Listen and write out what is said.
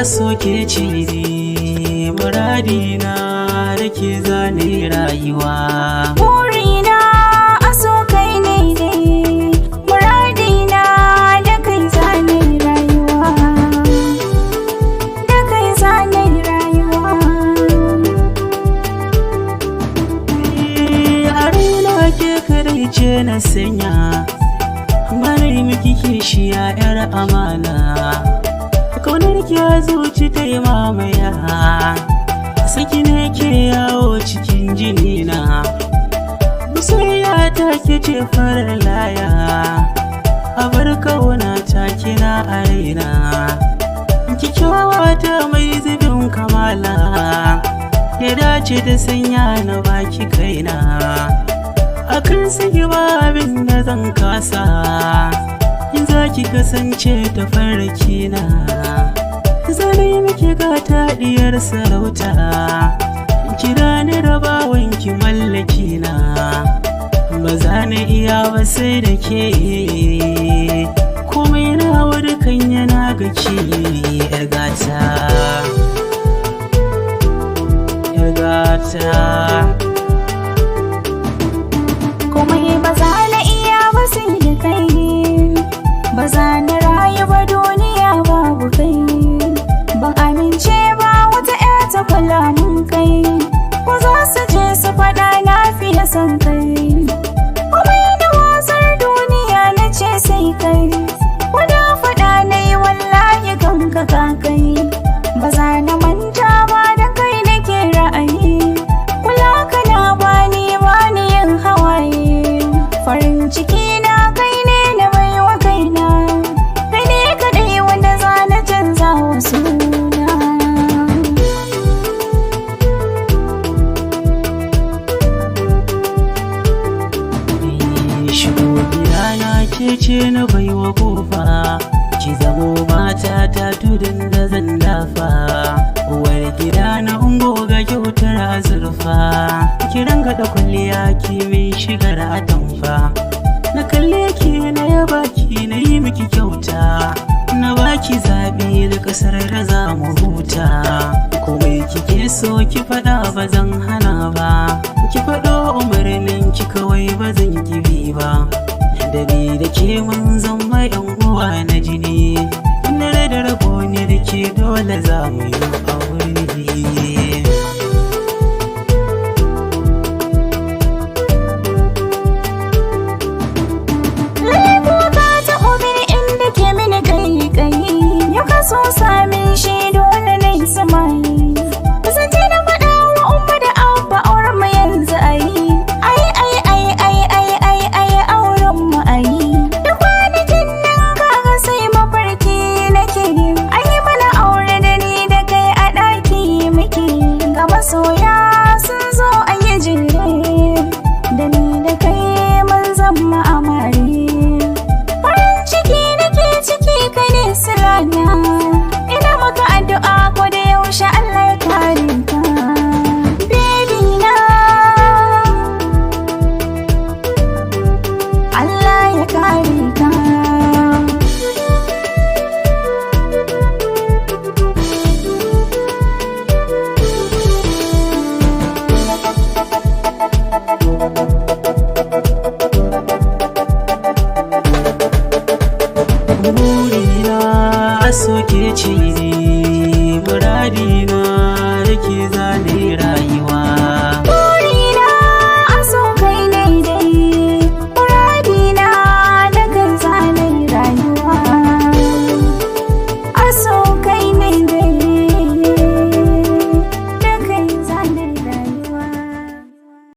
soke cire muradina da ke zane rayuwa. Burina a so kai ne dai, muradina da kai zane rayuwa, da kai zane rayuwa. A raina ke kadai ce na sanya, mana miki kishiya 'yar amana. Kaunar ki a zuci ta yi mamaya, saki ne ke yawo cikin jini na. Masoyiya ta ke ce farar laya, a bar kauna ta kina a raina. Kyakkyawa ta mai zubin kamala, ya dace da sanya na baki kaina. Akan saki ba abin da zan kasa, in za ki kasance ta farki na. Zane miki gata diyar sarauta, kira ni rabawan ki mallaki na. Ba za na iya ba sai da ke, komai na wurkan yana ga ki. Yar gata, yar gata. Komai ba za na iya ba sai da kai, ba za na rayu ba duniya babu kai. Ban amince ba wata 'ya ta kula mun kai, ko za su je su faɗa na fiye son kai. Komai da wasar duniya na ce sai kai, wada faɗa na yi wallahi kanka ka kai. Ba za na manta ba da kai nake ra'ayi, kula kana bani yin hawaye. Farin ciki na kai ne na baiwa kaina, kai ne kadai wanda za na canza wasu. Shigo gidana ke ce na baiwa kofa, ki zamo mata ta tudun da zan dafa. Uwar gida na ungo ga kyautar azurfa, ki ranga da kwalliya ki min shigar atamfa. Na kalle ki na yaba ki na yi miki kyauta, na baki zaɓi da ƙasar da za mu huta. Komai kike so ki faɗa ba zan hana ba, ki faɗo umarnin ki kawai ba zan kibi ba. Da ni da ke mun zama 'yan uwa na jini, na da rabo ne da ke dole za mu yi aure. So sami shi dole na yi samayi, zance na faɗa wa umma da abba auren mu yanzu ayi. Ai auren mu ayi. Da kwanakin nan kaga sai mafarki nake, ayi mana aure da ni da kai a ɗaki muke. Ga masoya sun zo a yi jere, da ni da kai mun zama amare. Farin ciki nake ciki kai ne silana, ina maka addu'a ko da yaushe Allah ya kare ka. Baby na, Allah ya kare ka. Burina soke cire muradina